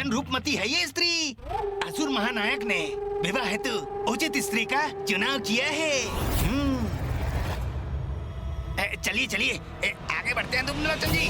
निर्जन रूपमती है ये स्त्री। असुर महानायक ने विवाह हेतु उचित स्त्री का चुनाव किया है। चलिए चलिए आगे बढ़ते हैं दुम्नलोचन जी।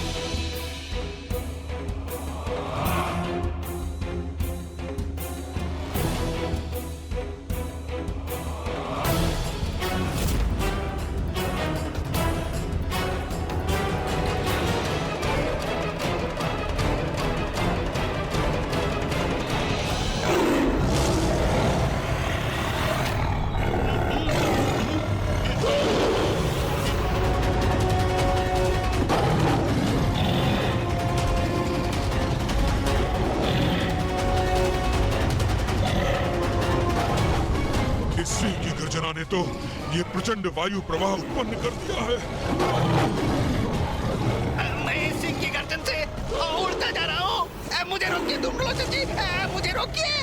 ने तो ये प्रचंड वायु प्रवाह उत्पन्न कर दिया है। मैं सिंह की गर्दन से उड़ता जा रहा हूँ। मुझे रोकिए दुम्नलोचन जी, मुझे रोकिए।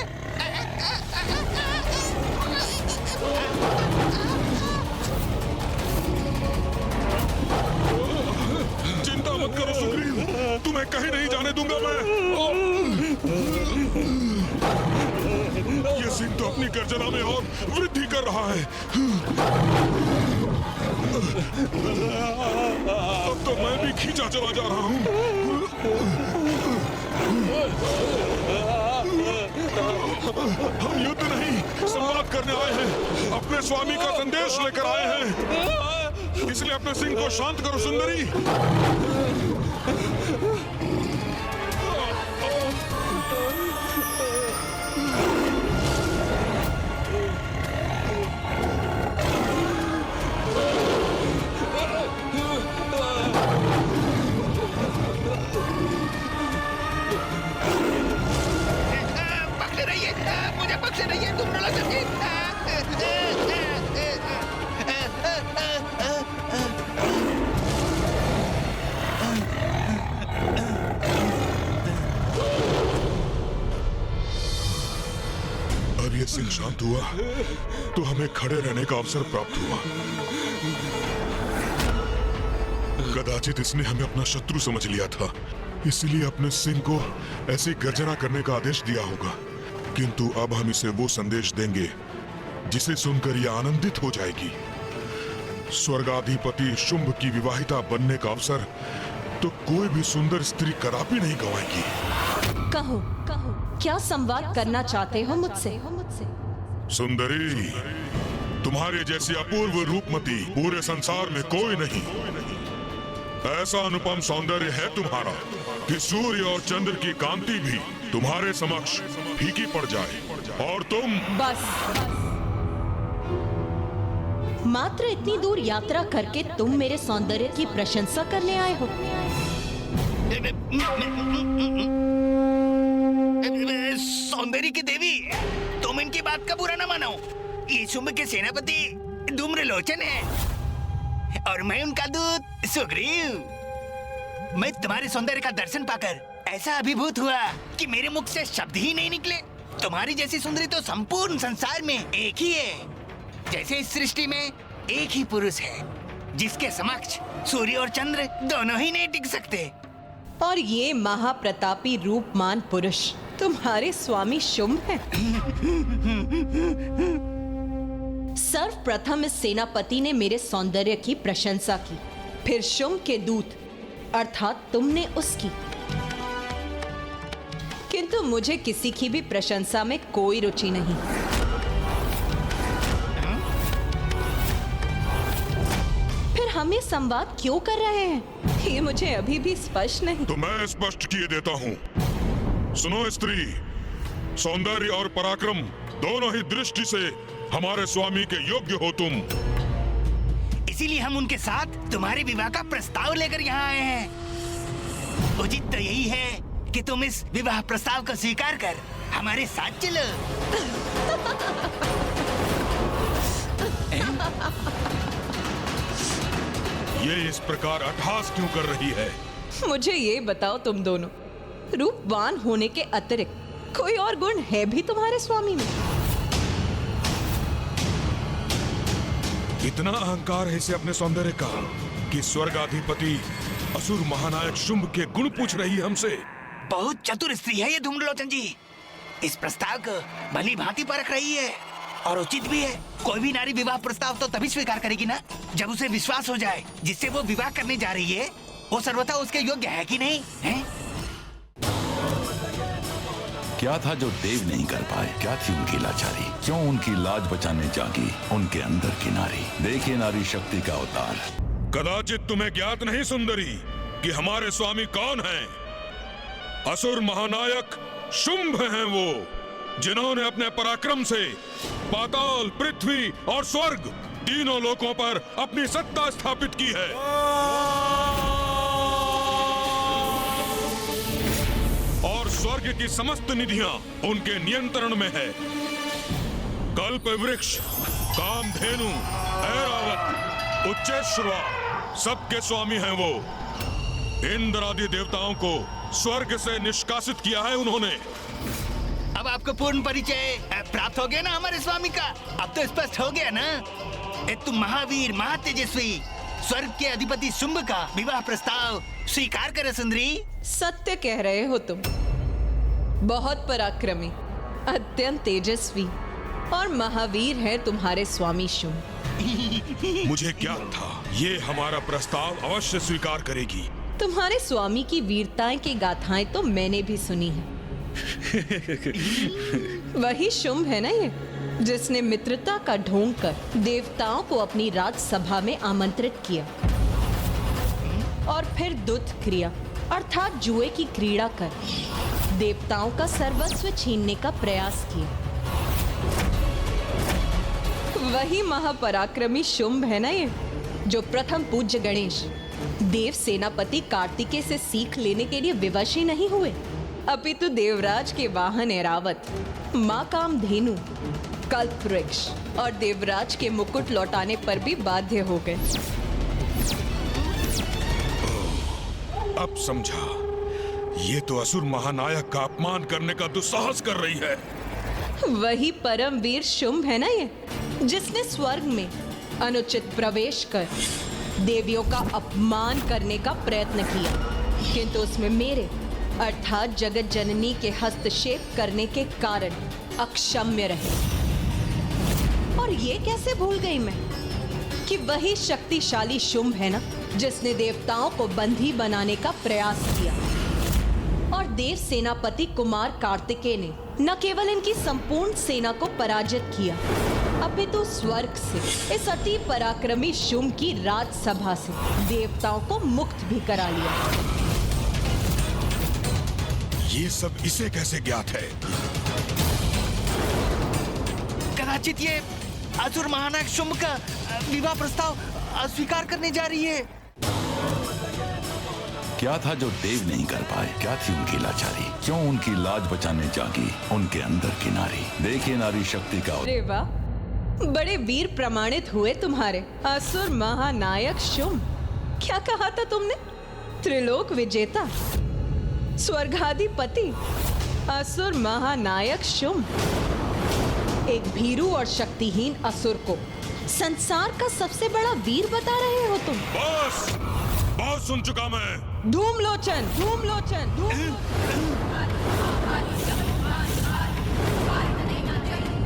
चिंता मत करो सुग्रीव, तुम्हें कहीं नहीं जाने दूंगा मैं। ये सिंह तो अपनी गर्जना में और वृद्धि कर रहा है। अब तो मैं भी खींचा चला जा रहा हूँ। हम युद्ध नहीं संवाद करने आए हैं, अपने स्वामी का संदेश लेकर आए हैं। इसलिए अपने सिंह को शांत करो सुंदरी। पकड़े रहिए, मुझे पकड़े रहिए दुम्नलोचन जी। अब ये सिंह शांत हुआ तो हमें खड़े रहने का अवसर प्राप्त हुआ। कदाचित इसने हमें अपना शत्रु समझ लिया था, इसलिए अपने सिंह को ऐसी गर्जना करने का आदेश दिया होगा। किंतु अब हम इसे वो संदेश देंगे जिसे सुनकर यह आनंदित हो जाएगी। स्वर्गाधिपति शुंभ की विवाहिता बनने का अवसर तो कोई भी सुंदर स्त्री कदापि नहीं गंवाएगी। कहो कहो, क्या संवाद करना चाहते हो मुझसे? सुंदरी, तुम्हारे जैसी अपूर्व रूपमती पूरे संसार में कोई नहीं। ऐसा अनुपम सौंदर्य है तुम्हारा कि सूर्य और चंद्र की कांति भी तुम्हारे समक्ष फीकी पड़ जाए और तुम बस। मात्र इतनी दूर यात्रा करके तुम मेरे सौंदर्य की प्रशंसा करने आए हो? सौंदर्य की देवी, तुम इनकी बात का बुरा न मानो। ये शुंभ के सेनापति दुम्नलोचन है और मैं उनका दूत सुग्रीव। मैं तुम्हारे सौंदर्य का दर्शन पाकर ऐसा अभिभूत हुआ कि मेरे मुख से शब्द ही नहीं निकले। तुम्हारी जैसी सुंदरी तो संपूर्ण संसार में एक ही है। जैसे इस सृष्टि में एक ही पुरुष है जिसके समक्ष सूर्य और चंद्र दोनों ही नहीं टिक सकते। और ये महाप्रतापी रूपमान पुरुष तुम्हारे स्वामी शुंभ हैं। सर्वप्रथम इस सेनापति ने मेरे सौंदर्य की प्रशंसा की, फिर शुंभ के दूत अर्थात तुमने उसकी। किंतु मुझे किसी की भी प्रशंसा में कोई रुचि नहीं। फिर हम ये संवाद क्यों कर रहे हैं, ये मुझे अभी भी स्पष्ट नहीं। तो मैं स्पष्ट किए देता हूँ। सुनो स्त्री, सौंदर्य और पराक्रम दोनों ही दृष्टि से हमारे स्वामी के योग्य हो तुम। इसीलिए हम उनके साथ तुम्हारे विवाह का प्रस्ताव लेकर यहाँ आए हैं। उचित तो यही है कि तुम इस विवाह प्रस्ताव को स्वीकार कर हमारे साथ चलो। ये इस प्रकार अट्टहास क्यों कर रही है? मुझे ये बताओ, तुम दोनों रूपवान होने के अतिरिक्त कोई और गुण है भी तुम्हारे स्वामी में? इतना अहंकार है इसे अपने सौंदर्य का कि स्वर्गाधिपति असुर महानायक शुंभ के गुण पूछ रही है हमसे। बहुत चतुर स्त्री है ये धूम्रलोचन जी। इस प्रस्ताव को भली भांति परख रही है और उचित भी है। कोई भी नारी विवाह प्रस्ताव तो तभी स्वीकार करेगी ना जब उसे विश्वास हो जाए जिससे वो विवाह करने जा रही है वो सर्वथा उसके योग्य है कि नहीं है? क्या था जो देव नहीं कर पाए? क्या थी उनकी लाचारी? क्यों उनकी लाज बचाने जागी उनके अंदर की नारी? देखिए नारी शक्ति का अवतार। कदाचित तुम्हें ज्ञात नहीं सुंदरी कि हमारे स्वामी कौन हैं? असुर महानायक शुंभ हैं वो, जिन्होंने अपने पराक्रम से पाताल, पृथ्वी और स्वर्ग तीनों लोकों पर अपनी सत्ता स्थापित की है। और स्वर्ग की समस्त निधियां उनके नियंत्रण में है। कल्प वृक्ष, कामधेनु, ऐरावत, उच्चैश्रवा सबके स्वामी हैं वो। इंद्र आदि देवताओं को स्वर्ग से निष्कासित किया है उन्होंने। अब आपको पूर्ण परिचय प्राप्त हो गया ना हमारे स्वामी का? अब तो स्पष्ट हो गया ना? तुम महावीर, महातेजस्वी स्वर्ग के अधिपति शुंभ का विवाह प्रस्ताव स्वीकार करे सुंदरी। सत्य कह रहे हो तुम। बहुत पराक्रमी, अत्यंत तेजस्वी और महावीर है तुम्हारे स्वामी शुंभ। मुझे ज्ञात था ये हमारा प्रस्ताव अवश्य स्वीकार करेगी। तुम्हारे स्वामी की वीरताएं की गाथाएं तो मैंने भी सुनी है। वही शुंभ है ना ये, जिसने मित्रता का ढोंग कर देवताओं को अपनी राजसभा में आमंत्रित किया और फिर दुष्ट क्रिया अर्थात जुए की क्रीड़ा कर देवताओं का सर्वस्व छीनने का प्रयास किया। वही महापराक्रमी शुंभ है ना ये, जो प्रथम पूज्य गणेश देव सेनापति कार्तिकेय से सीख लेने के लिए विवश ही नहीं हुए, अपितु देवराज के वाहन ऐरावत, मां कामधेनु, कल्प वृक्ष और देवराज के मुकुट लौटाने पर भी बाध्य हो गए। अब समझा, ये तो असुर महानायक का अपमान करने का दुस्साहस कर रही है। वही परमवीर शुंभ है ना ये, जिसने स्वर्ग में अनुचित प्रवेश कर देवियों का अपमान करने का प्रयत्न किया, किंतु उसमें मेरे अर्थात जगत जननी के हस्तक्षेप करने के कारण अक्षम्य रहे। और ये कैसे भूल गई मैं कि वही शक्तिशाली शुंभ है ना, जिसने देवताओं को बंधी बनाने का प्रयास किया और देव सेनापति कुमार कार्तिकेय ने न केवल इनकी संपूर्ण सेना को पराजित किया, अपितु स्वर्ग से इस अति पराक्रमी शुंभ की राजसभा से देवताओं को मुक्त भी करा लिया। ये सब इसे कैसे ज्ञात है? कदाचित ये असुर महानायक शुंभ का विवाह प्रस्ताव अस्वीकार करने जा रही है। क्या था जो देव नहीं कर पाए? क्या थी उनकी लाचारी? क्यों उनकी लाज बचाने जागी उनके अंदर की नारी? देखिए नारी शक्ति का अरे वाह, बड़े वीर प्रमाणित हुए तुम्हारे असुर महानायक शुंभ। क्या कहा था तुमने? त्रिलोक विजेता, स्वर्गाधिपति, असुर महानायक शुंभ। एक भीरू और शक्तिहीन असुर को संसार का सबसे बड़ा वीर बता रहे हो तुम। बस, बहुत सुन चुका मैं। धूम्रलोचन, धूम्रलोचन,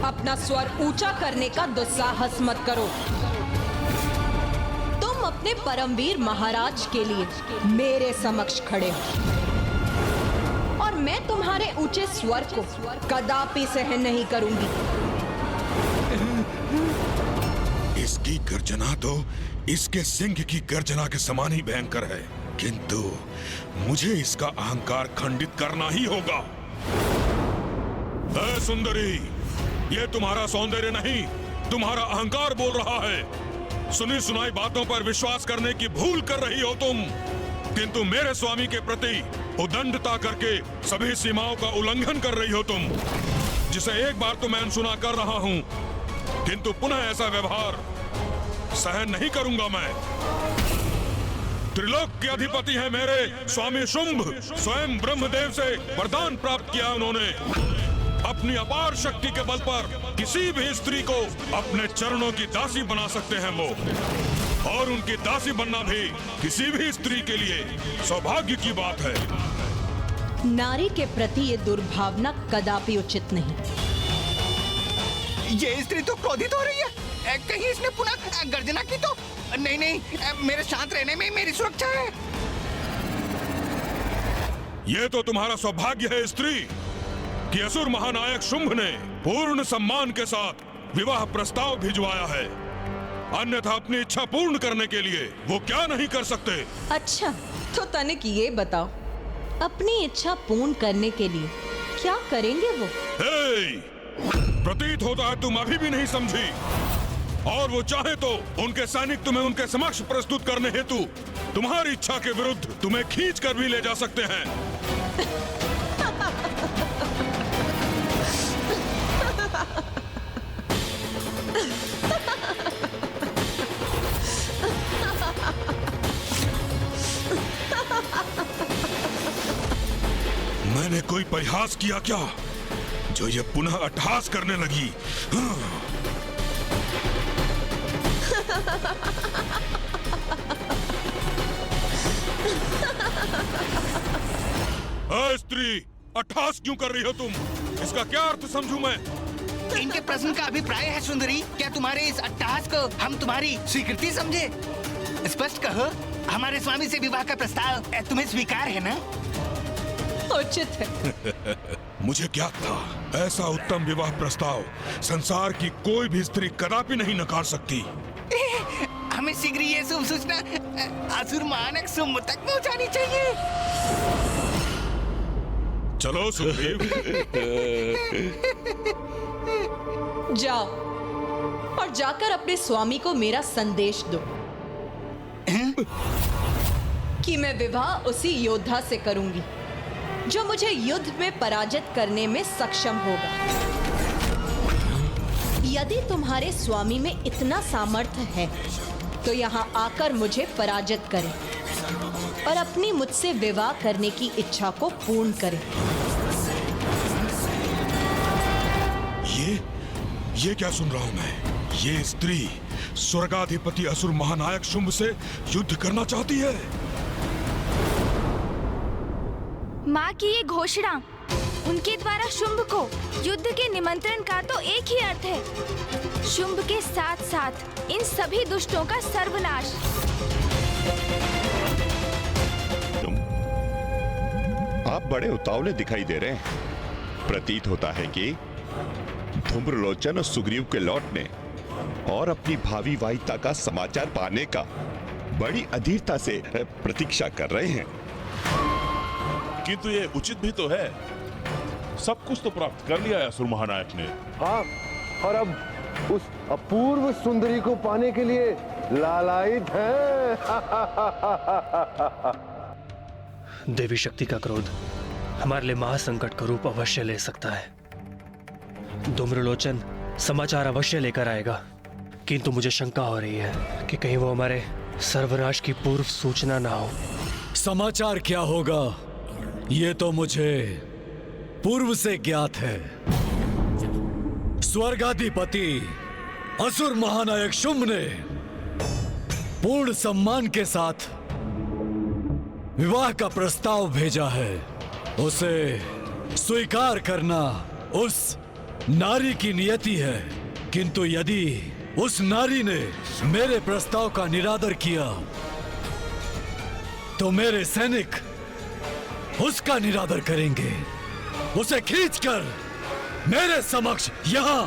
अपना स्वर ऊंचा करने का दुस्साहस मत करो। तुम अपने परमवीर महाराज के लिए मेरे समक्ष खड़े हो और मैं तुम्हारे ऊंचे स्वर को कदापि सहन नहीं करूंगी। इसकी गर्जना तो इसके सिंह की गर्जना के समान ही भयंकर है, किंतु मुझे इसका अहंकार खंडित करना ही होगा। ऐ सुंदरी, ये तुम्हारा सौंदर्य नहीं, तुम्हारा अहंकार बोल रहा है। सुनी सुनाई बातों पर विश्वास करने की भूल कर रही हो तुम, किंतु मेरे स्वामी के प्रति उदंडता करके सभी सीमाओं का उल्लंघन कर रही हो तुम, जिसे एक बार तो मैं अनसुना कर रहा हूं, किंतु पुनः ऐसा व्यवहार सहन नहीं करूंगा मैं। त्रिलोक के अधिपति हैं मेरे स्वामी शुंभ, स्वयं ब्रह्मदेव से वरदान प्राप्त किया उन्होंने। अपनी अपार शक्ति के बल पर किसी भी स्त्री को अपने चरणों की दासी बना सकते हैं वो, और उनकी दासी बनना भी किसी भी स्त्री के लिए सौभाग्य की बात है। नारी के प्रति ये दुर्भावना कदापि उचित नहीं। ये स्त्री तो क्रोधित हो रही है। कहीं इसने पुनः गर्जना की तो? नहीं नहीं, मेरे शांत रहने में मेरी सुरक्षा है। ये तो तुम्हारा सौभाग्य है स्त्री कि असुर महानायक शुंभ ने पूर्ण सम्मान के साथ विवाह प्रस्ताव भिजवाया है। अन्यथा अपनी इच्छा पूर्ण करने के लिए वो क्या नहीं कर सकते। अच्छा, तो तनिक ये बताओ, अपनी इच्छा पूर्ण करने के लिए क्या करेंगे वो? प्रतीत होता है तुम अभी भी नहीं समझी। और वो चाहे तो उनके सैनिक तुम्हें उनके समक्ष प्रस्तुत करने हेतु तुम्हारी इच्छा के विरुद्ध तुम्हें खींच कर भी ले जा सकते हैं। मैंने कोई परिहास किया क्या जो ये पुनः अट्टहास करने लगी? स्त्री, अट्टहास क्यों कर रही हो तुम? इसका क्या अर्थ समझूं मैं? इनके प्रश्न का अभिप्राय है सुंदरी, क्या तुम्हारे इस अट्टहास को हम तुम्हारी स्वीकृति समझे? स्पष्ट कहो, हमारे स्वामी से विवाह का प्रस्ताव तुम्हें स्वीकार है ना? उचित है। मुझे क्या था, ऐसा उत्तम विवाह प्रस्ताव संसार की कोई भी स्त्री कदापि नहीं नकार सकती। हमें शीघ्र ये शुभ सूचना असुर महानायक शुंभ तक पहुंचानी चाहिए। चलो सुग्रीव। जाओ और जाकर अपने स्वामी को मेरा संदेश दो कि मैं विवाह उसी योद्धा से करूंगी जो मुझे युद्ध में पराजित करने में सक्षम होगा। यदि तुम्हारे स्वामी में इतना सामर्थ्य है तो यहाँ आकर मुझे पराजित करें और अपनी मुझसे विवाह करने की इच्छा को पूर्ण करें। ये क्या सुन रहा हूँ मैं? ये स्त्री स्वर्गाधिपति असुर महानायक शुंभ से युद्ध करना चाहती है। माँ की ये घोषणा, उनके द्वारा शुंभ को युद्ध के निमंत्रण का तो एक ही अर्थ है, शुंभ के साथ साथ इन सभी दुष्टों का सर्वनाश। आप बड़े उतावले दिखाई दे रहे हैं। प्रतीत होता है कि धूम्रलोचन और सुग्रीव के लौटने और अपनी भावी वाहिता का समाचार पाने का बड़ी अधीरता से प्रतीक्षा कर रहे हैं। किंतु ये उचित भी तो है, सब कुछ तो प्राप्त कर लिया है असुर महानायक ने। हाँ, और अब उस अपूर्व सुंदरी को पाने के लिए लालायित हैं। देवी शक्ति का क्रोध हमारे लिए महासंकट का रूप अवश्य ले सकता है। धूम्रलोचन समाचार अवश्य लेकर आएगा, किंतु मुझे शंका हो रही है कि कहीं वो हमारे सर्वनाश की पूर्व सूचना ना हो। समाचार क्या होगा ये तो मुझे पूर्व से ज्ञात है। स्वर्गाधिपति असुर महानायक शुंभ ने पूर्ण सम्मान के साथ विवाह का प्रस्ताव भेजा है। उसे स्वीकार करना उस नारी की नियति है, किंतु यदि उस नारी ने मेरे प्रस्ताव का निरादर किया तो मेरे सैनिक उसका निरादर करेंगे, उसे खींचकर मेरे समक्ष यहाँ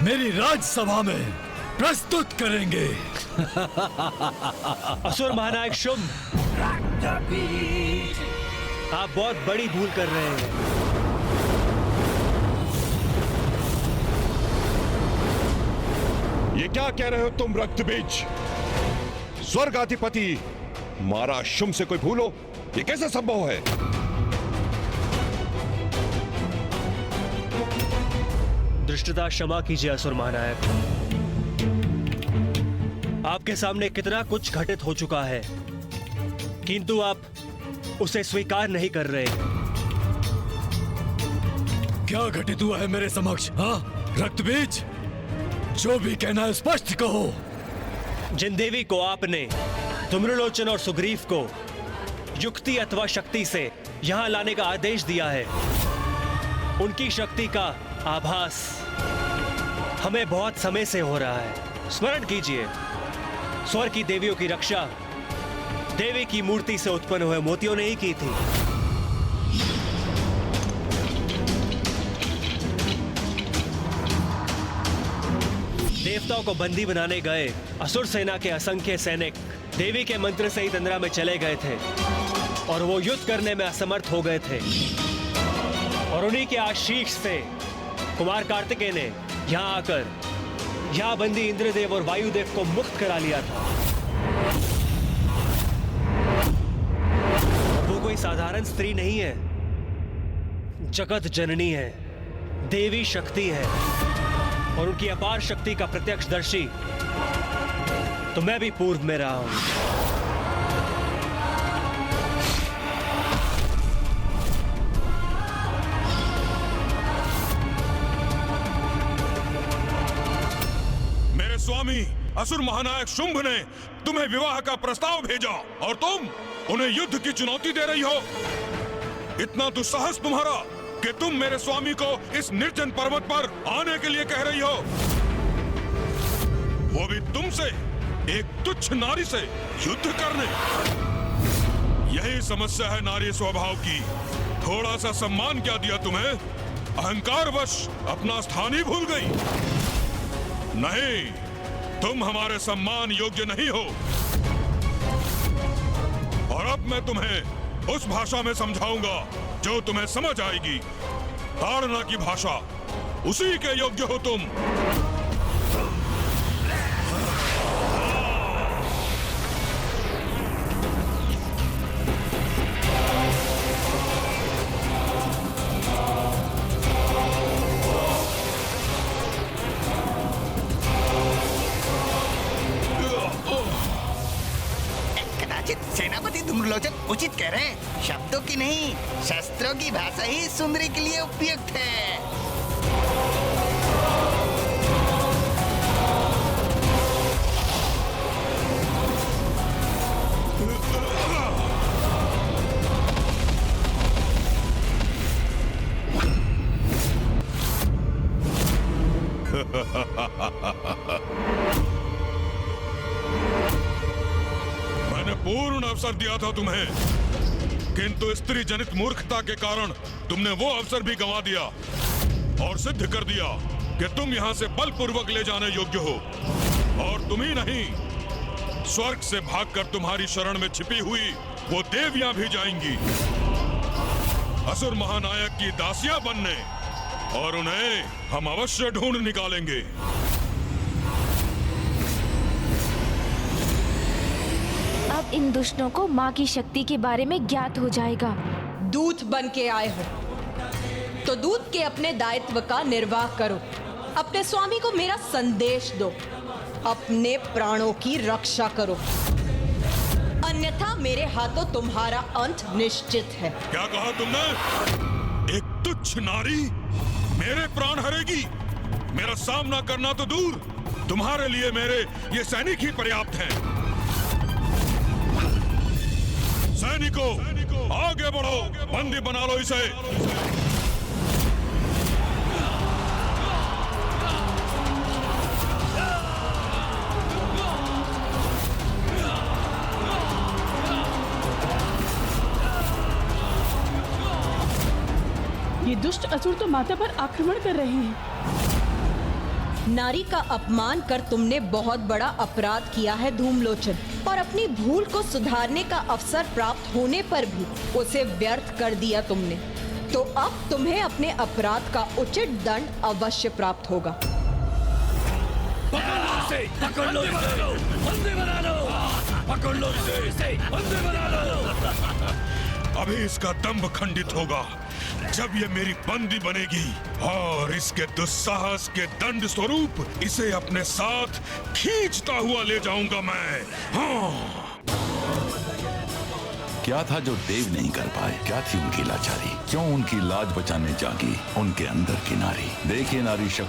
मेरी राजसभा में प्रस्तुत करेंगे। असुर महानायक शुंभ, आप बहुत बड़ी भूल कर रहे हैं। ये क्या कह रहे हो तुम रक्तबीज? स्वर्गाधिपति मारा शुंभ से कोई भूल हो, ये कैसे संभव है? दृष्टता क्षमा कीजिए असुर महानायक। आपके सामने कितना कुछ घटित हो चुका है, किंतु आप उसे स्वीकार नहीं कर रहे। क्या घटित हुआ है मेरे समक्ष? हाँ रक्तबीज, जो भी कहना है स्पष्ट कहो। जिन देवी को आपने धूम्रलोचन और सुग्रीव को युक्ति अथवा शक्ति से यहाँ लाने का आदेश दिया है। उनकी शक्ति का आभास हमें बहुत समय से हो रहा है। स्मरण कीजिए, स्वर्ग की देवियों की रक्षा देवी की मूर्ति से उत्पन्न हुए मोतियों ने ही की थी। देवताओं को बंदी बनाने गए असुर सेना के असंख्य सैनिक देवी के मंत्र से ही तंद्रा में चले गए थे और वो युद्ध करने में असमर्थ हो गए थे। और उन्हीं के आशीष से कुमार कार्तिकेय ने यहाँ आकर यहाँ बंदी इंद्रदेव और वायुदेव को मुक्त करा लिया था। वो कोई साधारण स्त्री नहीं है, जगत जननी है, देवी शक्ति है और उनकी अपार शक्ति का प्रत्यक्षदर्शी तो मैं भी पूर्व में रहा हूं। स्वामी असुर महानायक शुंभ ने तुम्हें विवाह का प्रस्ताव भेजा और तुम उन्हें युद्ध की चुनौती दे रही हो। इतना दुस्साहस तुम्हारा कि तुम मेरे स्वामी को इस निर्जन पर्वत पर आने के लिए कह रही हो, वो भी तुमसे, एक तुच्छ नारी से युद्ध करने। यही समस्या है नारी स्वभाव की। थोड़ा सा सम्मान क्या दिया तुम्हें, अहंकारवश अपना स्थान ही भूल गई। नहीं, तुम हमारे सम्मान योग्य नहीं हो। और अब मैं तुम्हें उस भाषा में समझाऊंगा जो तुम्हें समझ आएगी। ताड़ना की भाषा, उसी के योग्य हो तुम। सेनापति धूम्रलोचन उचित कह रहे हैं। शब्दों की नहीं, शस्त्रों की भाषा ही सुंदरी के लिए उपयुक्त है। पूर्ण अवसर दिया था तुम्हें, किंतु स्त्री जनित मूर्खता के कारण तुमने वो अवसर भी गंवा दिया और सिद्ध कर दिया कि तुम यहाँ से बलपूर्वक ले जाने योग्य हो। और तुम ही नहीं, स्वर्ग से भागकर तुम्हारी शरण में छिपी हुई वो देवियां भी जाएंगी असुर महानायक की दासियां बनने, और उन्हें हम अवश्य ढूंढ निकालेंगे। अब इन दुष्टों को माँ की शक्ति के बारे में ज्ञात हो जाएगा। दूत बन के आए हो तो दूत के अपने दायित्व का निर्वाह करो। अपने स्वामी को मेरा संदेश दो, अपने प्राणों की रक्षा करो, अन्यथा मेरे हाथों तुम्हारा अंत निश्चित है। क्या कहा तुमने? एक तुच्छ नारी मेरे प्राण हरेगी? मेरा सामना करना तो दूर, तुम्हारे लिए मेरे ये सैनिक ही पर्याप्त हैं। सैनिकों, आगे बढ़ो, बंदी बना लो इसे। ये दुष्ट असुर तो माता पर आक्रमण कर रहे हैं। नारी का अपमान कर तुमने बहुत बड़ा अपराध किया है धूम्रलोचन, और अपनी भूल को सुधारने का अवसर प्राप्त होने पर भी उसे व्यर्थ कर दिया तुमने। तो अब तुम्हें अपने अपराध का उचित दंड अवश्य प्राप्त होगा। पकड़ लो इसे, बंदी बना लो, पकड़ लो इसे, बंदी बना लो। अभी इसका दंभ खंडित होगा जब ये मेरी बंदी बनेगी, और इसके दुस्साहस के दंड स्वरूप इसे अपने साथ खींचता हुआ ले जाऊंगा मैं। हाँ। क्या था जो देव नहीं कर पाए? क्या थी उनकी लाचारी? क्यों उनकी लाज बचाने जागी उनके अंदर की नारी? देखिए नारी शक्ति